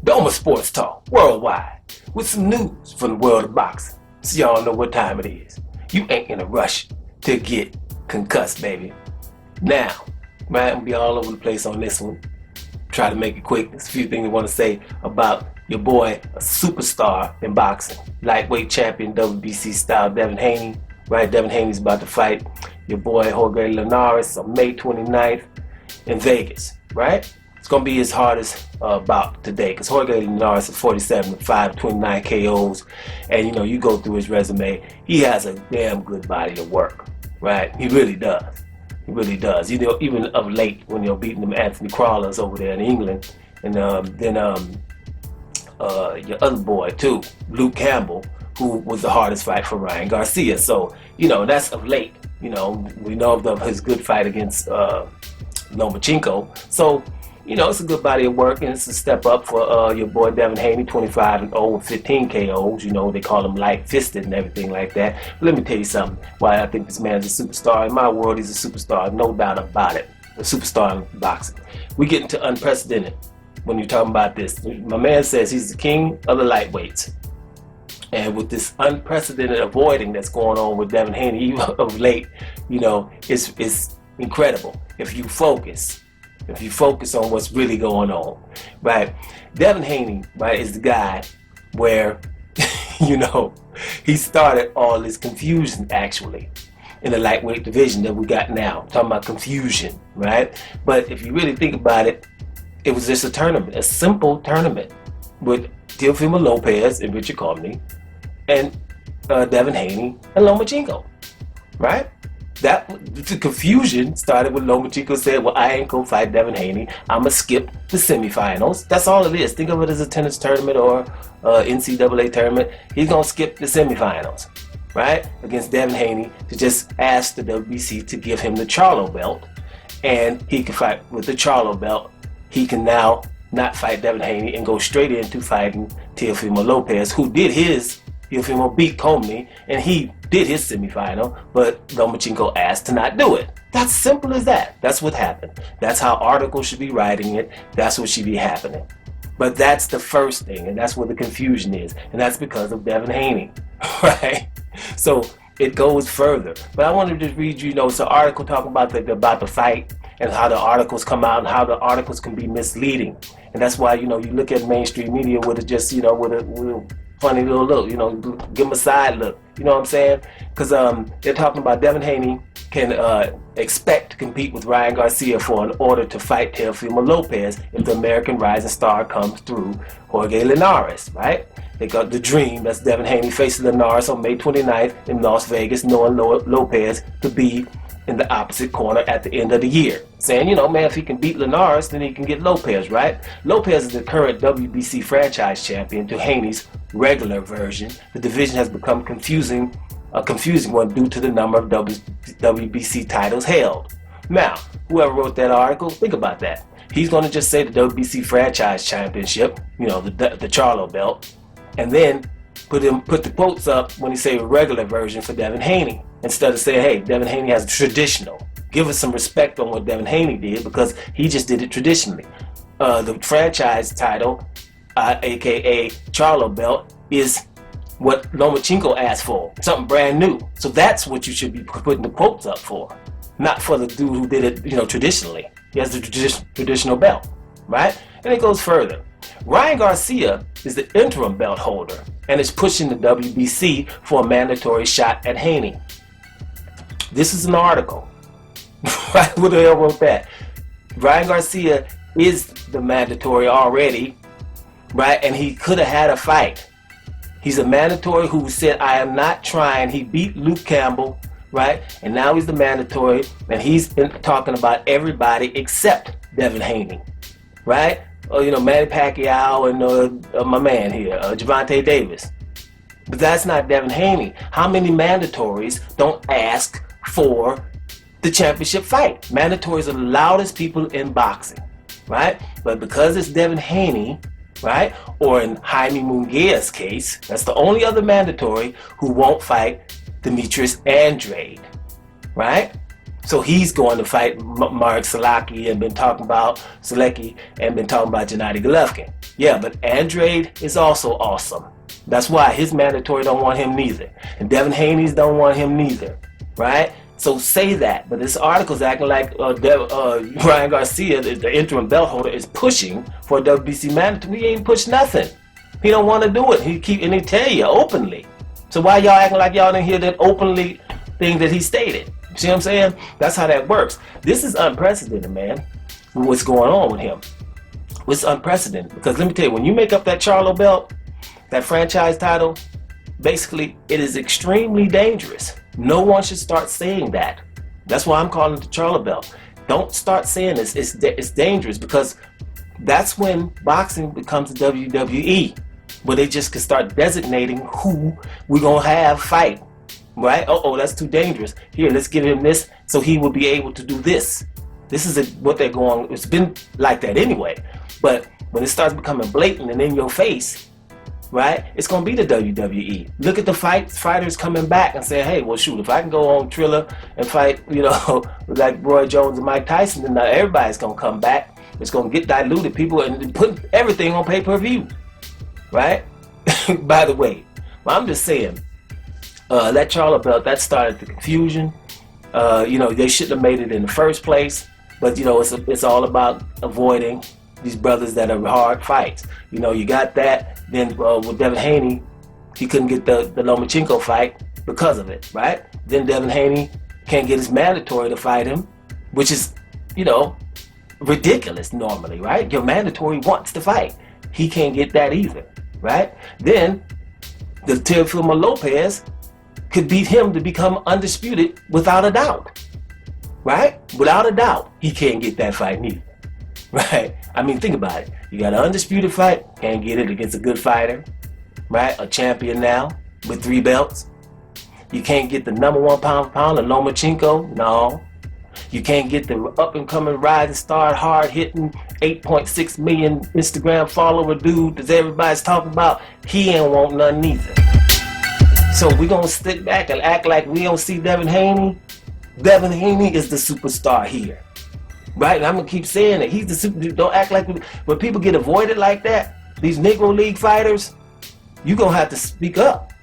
Doma Sports Talk worldwide with some news from the world of boxing. So y'all know what time it is. You ain't in a rush to get concussed, baby. Now, man, I'm gonna be all over the place on this one. Try to make it quick. There's a few things I want to say about your boy, a superstar in boxing. Lightweight champion, WBC style, Devin Haney. Right, Devin Haney's about to fight your boy, Jorge Linares, on May 29th in Vegas, right? It's going to be his hardest bout today because Jorge Linares is 47 with 529 KOs. And, you know, you go through his resume, he has a damn good body of work, right? He really does. He really does. You know, even of late when you're beating them Anthony Crawlers over there in England. And then your other boy, too, Luke Campbell, who was the hardest fight for Ryan Garcia. So, you know, that's of late. You know, we know of his good fight against Lomachenko. So, you know, it's a good body of work, and it's a step up for your boy Devin Haney, 25-0 with 15 KOs. You know, they call him light-fisted and everything like that. But let me tell you something, why I think this man's a superstar. In my world, he's a superstar, no doubt about it. A superstar in boxing. We get into unprecedented when you're talking about this. My man says he's the king of the lightweights. And with this unprecedented avoiding that's going on with Devin Haney of late, you know, it's incredible if you focus on what's really going on, right? Devin Haney, right, is the guy where, you know, he started all this confusion actually in the lightweight division that we got now. I'm talking about confusion, right? But if you really think about it, it was just a tournament, a simple tournament with Teofimo Lopez and Richard Comey and Devin Haney and Lomachenko, right? The confusion started when Lomachenko said, well, I ain't gonna fight Devin Haney. I'm gonna skip the semifinals. That's all it is. Think of it as a tennis tournament or NCAA tournament. He's gonna skip the semifinals, right? Against Devin Haney to just ask the WBC to give him the Charlo belt. And he can fight with the Charlo belt. He can now not fight Devin Haney and go straight into fighting Teofimo Lopez, who did his. Teofimo beat Comey, and he did his semifinal, but Lomachenko asked to not do it. That's simple as that. That's what happened. That's how articles should be writing it. That's what should be happening. But that's the first thing, and that's where the confusion is, and that's because of Devin Haney, right? So it goes further. But I want to just read you, it's an article talking about the fight and how the articles come out and how the articles can be misleading. And that's why, you look at mainstream media with it just, with a funny little look, give them a side look, you know what I'm saying? Because they're talking about Devin Haney can expect to compete with Ryan Garcia for an order to fight Teofimo Lopez if the American rising star comes through Jorge Linares, right? They got the dream, that's Devin Haney facing Linares on May 29th in Las Vegas, knowing Lopez to be in the opposite corner at the end of the year. Saying, if he can beat Linares, then he can get Lopez, right? Lopez is the current WBC franchise champion to Haney's regular version. The division has become a confusing one due to the number of WBC titles held. Now, whoever wrote that article, think about that. He's going to just say the WBC franchise championship, the Charlo belt, and then put the quotes up when he say a regular version for Devin Haney. Instead of saying, hey, Devin Haney has traditional. Give us some respect on what Devin Haney did because he just did it traditionally. The franchise title, aka Charlo belt, is what Lomachenko asked for, something brand new. So that's what you should be putting the quotes up for, not for the dude who did it, traditionally. He has the traditional belt, right? And it goes further. Ryan Garcia is the interim belt holder and is pushing the WBC for a mandatory shot at Haney. This is an article. Right? Who the hell wrote that? Ryan Garcia is the mandatory already, right? And he could have had a fight. He's a mandatory who said, I am not trying. He beat Luke Campbell, right? And now he's the mandatory, and he's been talking about everybody except Devin Haney, right? Manny Pacquiao and my man here, Gervonta Davis. But that's not Devin Haney. How many mandatories don't ask for the championship fight? Mandatories are the loudest people in boxing, right? But because it's Devin Haney, right, or in Jaime Munguia's case, that's the only other mandatory who won't fight Demetrius Andrade, right? So he's going to fight Mark Selecki and been talking about Selecki and been talking about Gennady Golovkin. Yeah, but Andrade is also awesome. That's why his mandatory don't want him neither. And Devin Haney's don't want him neither. Right? So say that. But this article's acting like Ryan Garcia, the interim belt holder, is pushing for a WBC mandatory. He ain't pushed nothing. He don't want to do it. He tell you openly. So why y'all acting like y'all didn't hear that openly thing that he stated? See what I'm saying? That's how that works. This is unprecedented, man. What's going on with him? It's unprecedented. Because let me tell you, when you make up that Charlo belt, that franchise title, basically it is extremely dangerous. No one should start saying that. That's why I'm calling it the Charlo belt. Don't start saying this. It's dangerous, because that's when boxing becomes the WWE, where they just can start designating who we're going to have fight. Right? Oh, that's too dangerous. Here, let's give him this so he will be able to do this. This is what they're going. It's been like that anyway. But when it starts becoming blatant and in your face, right? It's going to be the WWE. Look at the fighters coming back and saying, hey, well, shoot, if I can go on Triller and fight, like Roy Jones and Mike Tyson, then everybody's going to come back. It's going to get diluted. People and put everything on pay-per-view, right? By the way, I'm just saying, that Charlo belt, that started the confusion. They shouldn't have made it in the first place. But, it's all about avoiding these brothers that are hard fights. You got that. Then with Devin Haney, he couldn't get the Lomachenko fight because of it, right? Then Devin Haney can't get his mandatory to fight him, which is, ridiculous normally, right? Your mandatory wants to fight. He can't get that either, right? Then the Teofimo Lopez could beat him to become undisputed without a doubt, right? Without a doubt, he can't get that fight neither, right? I mean, think about it. You got an undisputed fight, can't get it against a good fighter, right? A champion now with 3 belts. You can't get the number 1 pound for pound, the Lomachenko, no. You can't get the up-and-coming rising star, hard-hitting, 8.6 million Instagram follower dude that everybody's talking about. He ain't want none neither. So we gonna stick back and act like we don't see Devin Haney? Devin Haney is the superstar here, right? And I'm gonna keep saying it. He's the super. Don't act like when people get avoided like that. These Negro League fighters, you gonna have to speak up,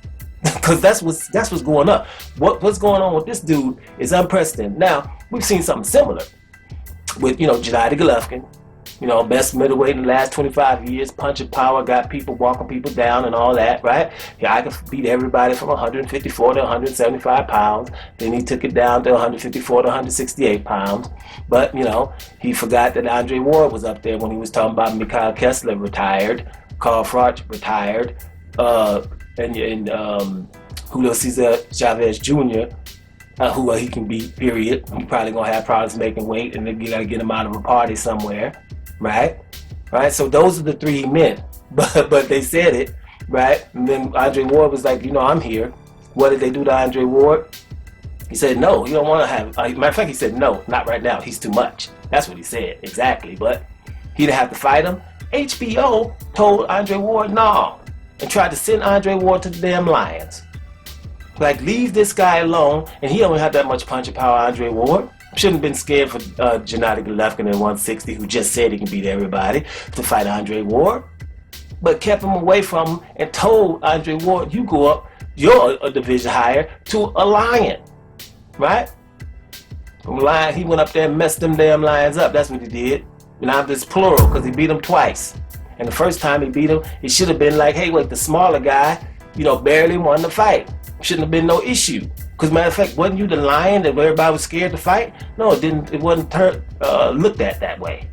because that's what's going up. What's going on with this dude is unprecedented. Now we've seen something similar with Gennady Golovkin. Best middleweight in the last 25 years, punching power, got people walking people down and all that, right? Yeah, I could beat everybody from 154 to 175 pounds. Then he took it down to 154 to 168 pounds. But, he forgot that Andre Ward was up there when he was talking about Mikhail Kessler retired, Carl Froch retired, and Julio Cesar Chavez Jr., who he can beat, period. He's probably going to have problems making weight, and then you got to get him out of a party somewhere. Right? So those are the 3 he meant. But they said it, right? And then Andre Ward was like, I'm here. What did they do to Andre Ward? He said, no, he don't want to have... matter of fact, he said, no, not right now. He's too much. That's what he said, exactly. But he didn't have to fight him. HBO told Andre Ward, no, and tried to send Andre Ward to the damn Lions. Like, leave this guy alone, and he don't have that much punching power, Andre Ward. Shouldn't have been scared for Gennady Golovkin at 160, who just said he can beat everybody, to fight Andre Ward. But kept him away from him and told Andre Ward, you go up, you're a division higher, to a Lion. Right? From Lion, he went up there and messed them damn Lions up. That's what he did. And I'm just plural, because he beat him twice. And the first time he beat him, he should have been like, hey, wait, the smaller guy, barely won the fight. Shouldn't have been no issue. Because matter of fact, wasn't you the Lion that everybody was scared to fight? No, it didn't. It wasn't looked at that way,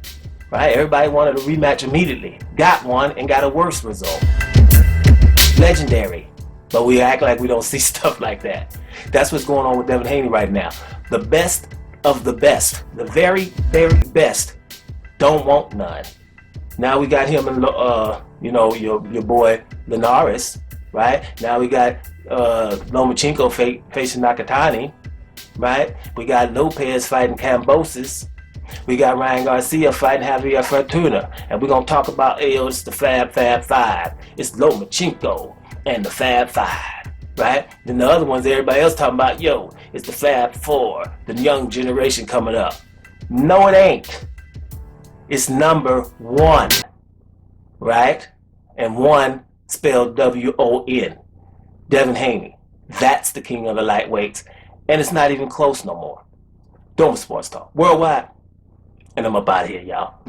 right? Everybody wanted a rematch immediately. Got one and got a worse result. Legendary. But we act like we don't see stuff like that. That's what's going on with Devin Haney right now. The best of the best, the very, very best, don't want none. Now we got him and your boy Linares, right? Now we got Lomachenko facing Nakatani, right? We got Lopez fighting Kambosos. We got Ryan Garcia fighting Javier Fortuna. And we're going to talk about, it's the Fab Five. It's Lomachenko and the Fab Five. right? Then the other ones, everybody else talking about, yo, it's the Fab Four, the young generation coming up. No, it ain't. It's number one, right? And one spelled W-O-N. Devin Haney. That's the king of the lightweights. And it's not even close no more. Dome Sports Talk. Worldwide. And I'm up out of here, y'all.